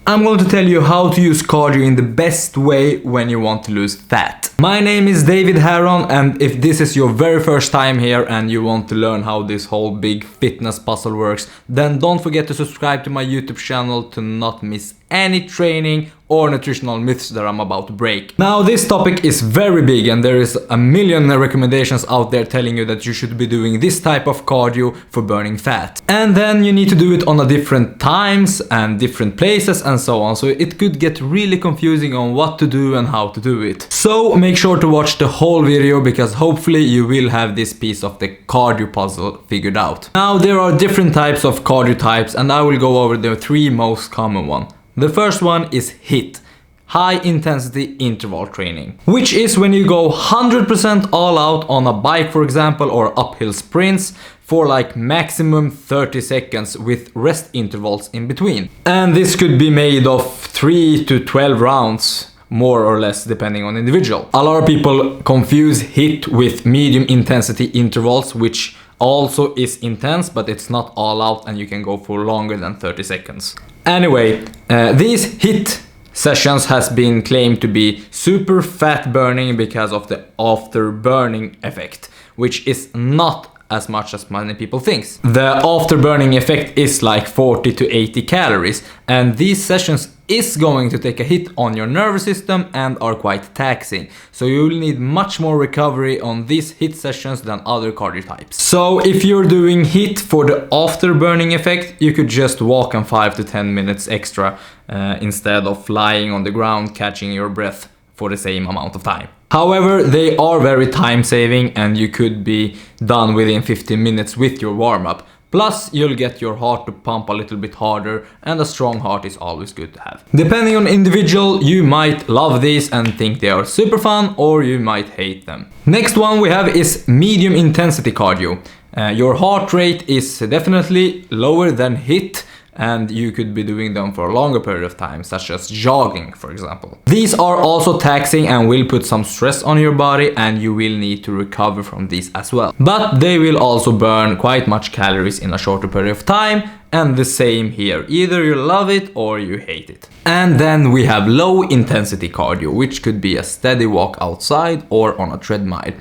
I'm going to tell you how to use cardio in the best way when you want to lose fat. My name is David Harron, and if this is your very first time here and you want to learn how this whole big fitness puzzle works, then don't forget to subscribe to my YouTube channel to not miss any training or nutritional myths that I'm about to break. Now, this topic is very big and there is a million recommendations out there telling you that you should be doing this type of cardio for burning fat. And then you need to do it on a different times and different places and so on. So it could get really confusing on what to do and how to do it. So make sure to watch the whole video because hopefully you will have this piece of the cardio puzzle figured out. Now, there are different types of cardio types and I will go over the three most common ones. The first one is HIIT, high intensity interval training, which is when you go 100% all out on a bike, for example, or uphill sprints for like maximum 30 seconds with rest intervals in between. And this could be made of 3 to 12 rounds, more or less depending on individual. A lot of people confuse HIIT with medium intensity intervals, which also is intense, but it's not all out and you can go for longer than 30 seconds. Anyway, these HIIT sessions has been claimed to be super fat burning because of the after burning effect, which is not as much as many people think. The after burning effect is like 40 to 80 calories, and these sessions is going to take a hit on your nervous system and are quite taxing. So you will need much more recovery on these HIIT sessions than other cardio types. So if you're doing HIIT for the after burning effect, you could just walk in 5 to 10 minutes extra instead of lying on the ground catching your breath for the same amount of time. However, they are very time saving and you could be done within 15 minutes with your warm-up. Plus, you'll get your heart to pump a little bit harder, and a strong heart is always good to have. Depending on individual, you might love these and think they are super fun, or you might hate them. Next one we have is medium intensity cardio. Your heart rate is definitely lower than HIIT, and you could be doing them for a longer period of time, such as jogging, for example. These are also taxing and will put some stress on your body, and you will need to recover from these as well. But they will also burn quite much calories in a shorter period of time, and the same here. Either you love it or you hate it. And then we have low intensity cardio, which could be a steady walk outside or on a treadmill.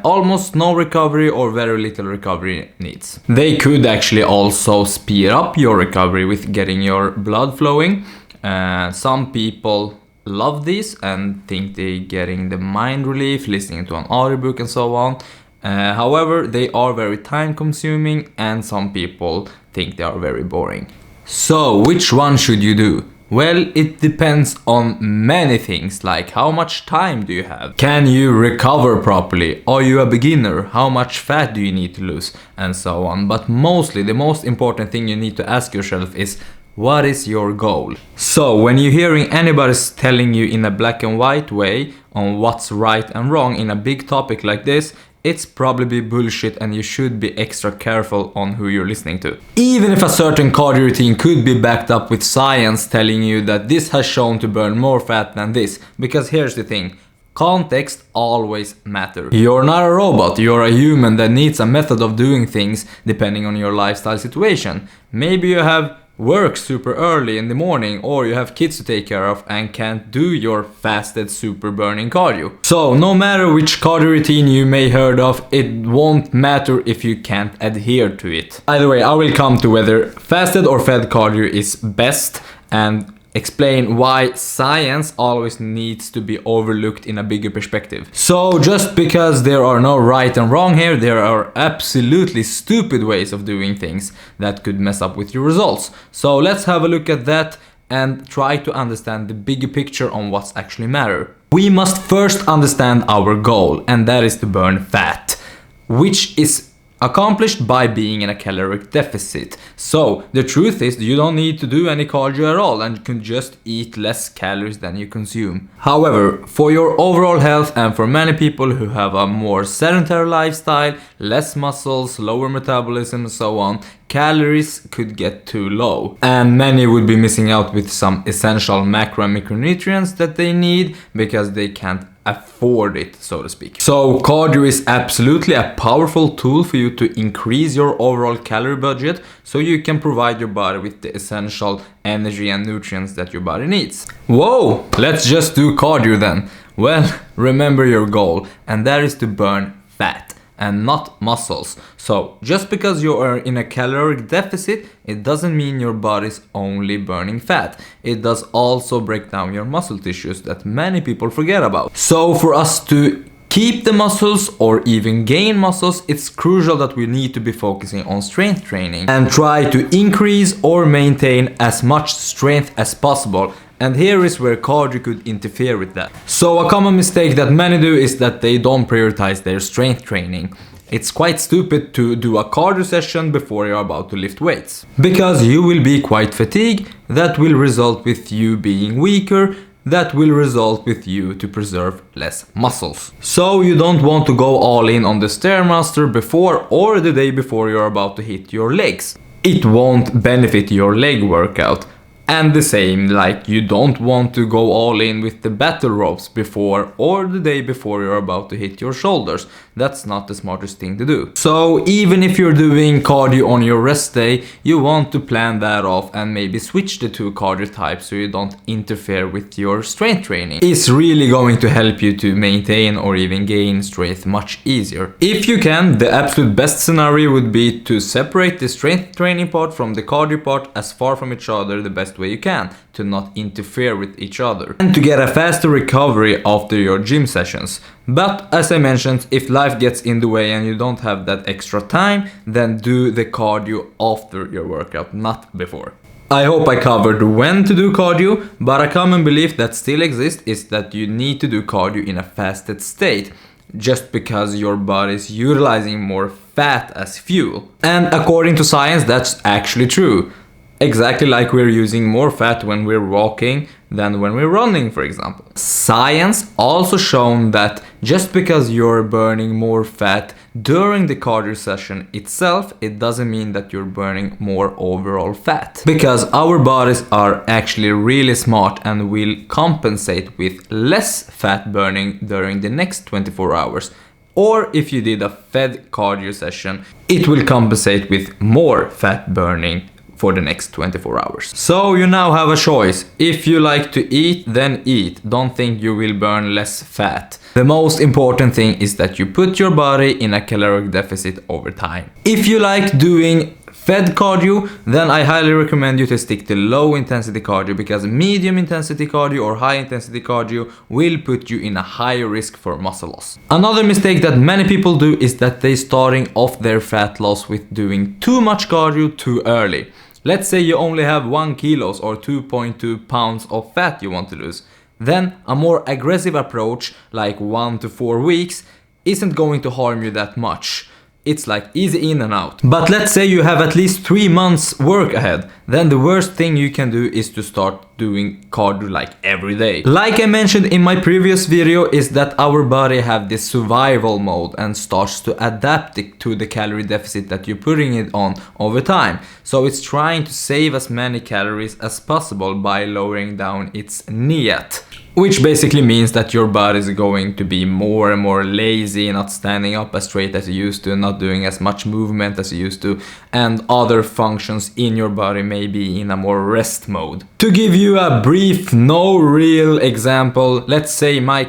Almost no recovery or very little recovery needs. They could actually also speed up your recovery with getting your blood flowing. Some people love these and think they're getting the mind relief, listening to an audiobook and so on. However, they are very time consuming and some people think they are very boring. So, which one should you do? Well, it depends on many things, like how much time do you have? Can you recover properly? Are you a beginner? How much fat do you need to lose? And so on. But mostly, the most important thing you need to ask yourself is, what is your goal? So, when you're hearing anybody telling you in a black and white way on what's right and wrong in a big topic like this, it's probably bullshit and you should be extra careful on who you're listening to. Even if a certain cardio routine could be backed up with science telling you that this has shown to burn more fat than this. Because here's the thing, context always matters. You're not a robot, you're a human that needs a method of doing things depending on your lifestyle situation. Maybe you have work super early in the morning, or you have kids to take care of and can't do your fasted super burning cardio. So no matter which cardio routine you may heard of, it won't matter if you can't adhere to it. Either way, I will come to whether fasted or fed cardio is best and explain why science always needs to be overlooked in a bigger perspective. So just because there are no right and wrong here, there are absolutely stupid ways of doing things that could mess up with your results. So let's have a look at that and try to understand the bigger picture on what's actually matter. We must first understand our goal, and that is to burn fat, which is accomplished by being in a caloric deficit. So the truth is you don't need to do any cardio at all and you can just eat less calories than you consume. However, for your overall health and for many people who have a more sedentary lifestyle, less muscles, lower metabolism and so on, calories could get too low. And many would be missing out with some essential macro and micronutrients that they need because they can't afford it, so to speak. So cardio is absolutely a powerful tool for you to increase your overall calorie budget so you can provide your body with the essential energy and nutrients that your body needs. Whoa, let's just do cardio then. Well, remember your goal, and that is to burn fat and not muscles. So just because you are in a caloric deficit, it doesn't mean your body's only burning fat. It does also break down your muscle tissues that many people forget about. So for us to keep the muscles or even gain muscles, it's crucial that we need to be focusing on strength training and try to increase or maintain as much strength as possible. And here is where cardio could interfere with that. So a common mistake that many do is that they don't prioritize their strength training. It's quite stupid to do a cardio session before you're about to lift weights, because you will be quite fatigued. That will result with you being weaker. That will result with you to preserve less muscles. So you don't want to go all in on the Stairmaster before or the day before you're about to hit your legs. It won't benefit your leg workout. And the same, like you don't want to go all in with the battle ropes before or the day before you're about to hit your shoulders. That's not the smartest thing to do. So even if you're doing cardio on your rest day, you want to plan that off and maybe switch the two cardio types so you don't interfere with your strength training. It's really going to help you to maintain or even gain strength much easier. If you can, the absolute best scenario would be to separate the strength training part from the cardio part as far from each other the best way you can, to not interfere with each other and to get a faster recovery after your gym sessions. But as I mentioned, if life gets in the way and you don't have that extra time, then do the cardio after your workout, not before. I hope I covered when to do cardio, but a common belief that still exists is that you need to do cardio in a fasted state, just because your body is utilizing more fat as fuel. And according to science, that's actually true. Exactly like we're using more fat when we're walking than when we're running, for example. Science also shown that just because you're burning more fat during the cardio session itself, it doesn't mean that you're burning more overall fat. Because our bodies are actually really smart and will compensate with less fat burning during the next 24 hours. Or if you did a fed cardio session, it will compensate with more fat burning for the next 24 hours. So you now have a choice. If you like to eat, then eat. Don't think you will burn less fat. The most important thing is that you put your body in a caloric deficit over time. If you like doing fed cardio, then I highly recommend you to stick to low intensity cardio, because medium intensity cardio or high intensity cardio will put you in a higher risk for muscle loss. Another mistake that many people do is that they starting off their fat loss with doing too much cardio too early. Let's say you only have 1 kilos or 2.2 pounds of fat you want to lose. Then a more aggressive approach, like 1 to 4 weeks, isn't going to harm you that much. It's like easy in and out. But let's say you have at least 3 months work ahead, then the worst thing you can do is to start doing cardio like every day. Like I mentioned in my previous video, is that our body have this survival mode and starts to adapt it to the calorie deficit that you're putting it on over time. So it's trying to save as many calories as possible by lowering down its NIAT. Which basically means that your body is going to be more and more lazy, not standing up as straight as you used to, not doing as much movement as you used to, and other functions in your body may be in a more rest mode. To give you a brief, no real example, let's say my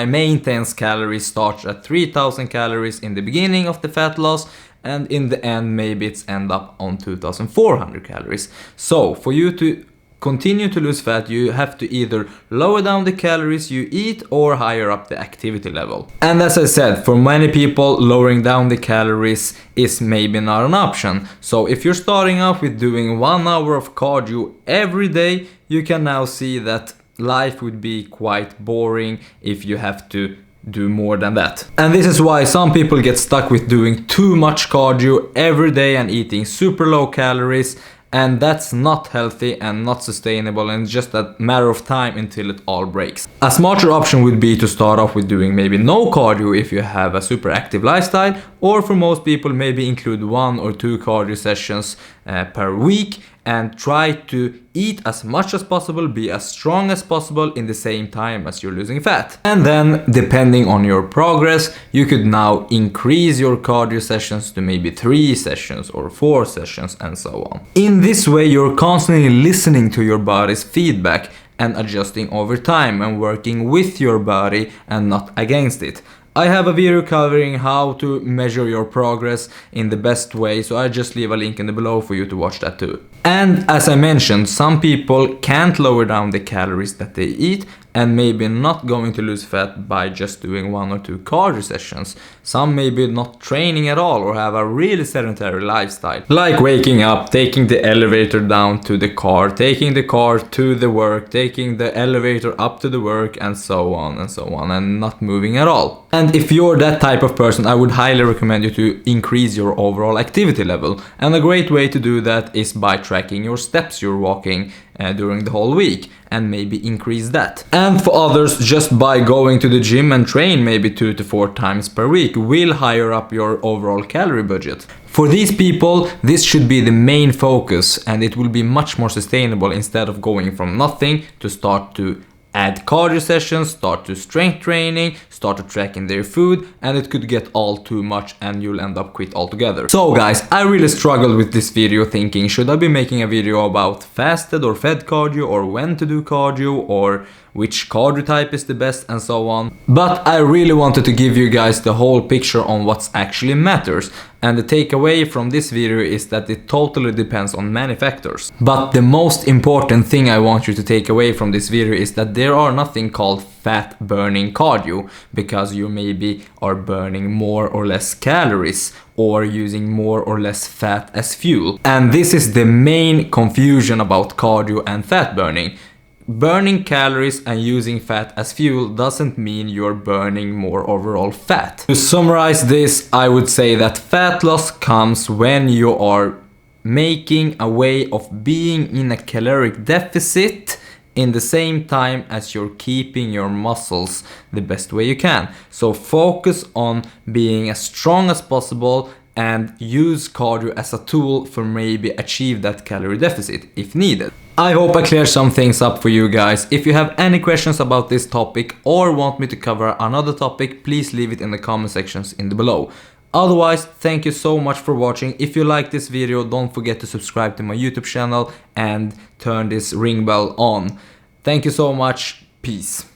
maintenance calories start at 3000 calories in the beginning of the fat loss, and in the end maybe it's end up on 2400 calories. So for you to continue to lose fat, you have to either lower down the calories you eat or higher up the activity level. And as I said, for many people, lowering down the calories is maybe not an option. So if you're starting off with doing 1 hour of cardio every day, you can now see that life would be quite boring if you have to do more than that. And this is why some people get stuck with doing too much cardio every day and eating super low calories. and that's not healthy and not sustainable, and it's just a matter of time until it all breaks. A smarter option would be to start off with doing maybe no cardio if you have a super active lifestyle, or for most people maybe include 1 or 2 cardio sessions per week, and try to eat as much as possible, be as strong as possible in the same time as you're losing fat. And then, depending on your progress, you could now increase your cardio sessions to maybe 3 sessions or 4 sessions and so on. In this way, you're constantly listening to your body's feedback and adjusting over time and working with your body and not against it. I have a video covering how to measure your progress in the best way, so I just leave a link in the below for you to watch that too. And as I mentioned, some people can't lower down the calories that they eat and maybe not going to lose fat by just doing 1 or 2 cardio sessions. Some maybe not training at all or have a really sedentary lifestyle, like waking up, taking the elevator down to the car, taking the car to the work, taking the elevator up to the work, and so on and so on, and not moving at all. And if you're that type of person, I would highly recommend you to increase your overall activity level, and a great way to do that is by tracking your steps you're walking during the whole week, and maybe increase that. And for others, just by going to the gym and train maybe 2 to 4 times per week will higher up your overall calorie budget. For these people, this should be the main focus, and it will be much more sustainable instead of going from nothing to start to add cardio sessions, start to strength training, start to tracking their food, and it could get all too much and you'll end up quit altogether. So guys, I really struggled with this video thinking, should I be making a video about fasted or fed cardio, or when to do cardio, or which cardio type is the best, and so on. But I really wanted to give you guys the whole picture on what actually matters. And the takeaway from this video is that it totally depends on many factors. But the most important thing I want you to take away from this video is that there are nothing called fat burning cardio, because you maybe are burning more or less calories or using more or less fat as fuel. And this is the main confusion about cardio and fat burning. Burning calories and using fat as fuel doesn't mean you're burning more overall fat. To summarize this, I would say that fat loss comes when you are making a way of being in a caloric deficit in the same time as you're keeping your muscles the best way you can. So focus on being as strong as possible and use cardio as a tool for maybe achieve that calorie deficit if needed. I hope I cleared some things up for you guys. If you have any questions about this topic or want me to cover another topic, please leave it in the comment sections in the below. Otherwise, thank you so much for watching. If you like this video, don't forget to subscribe to my YouTube channel and turn this ring bell on. Thank you so much. Peace.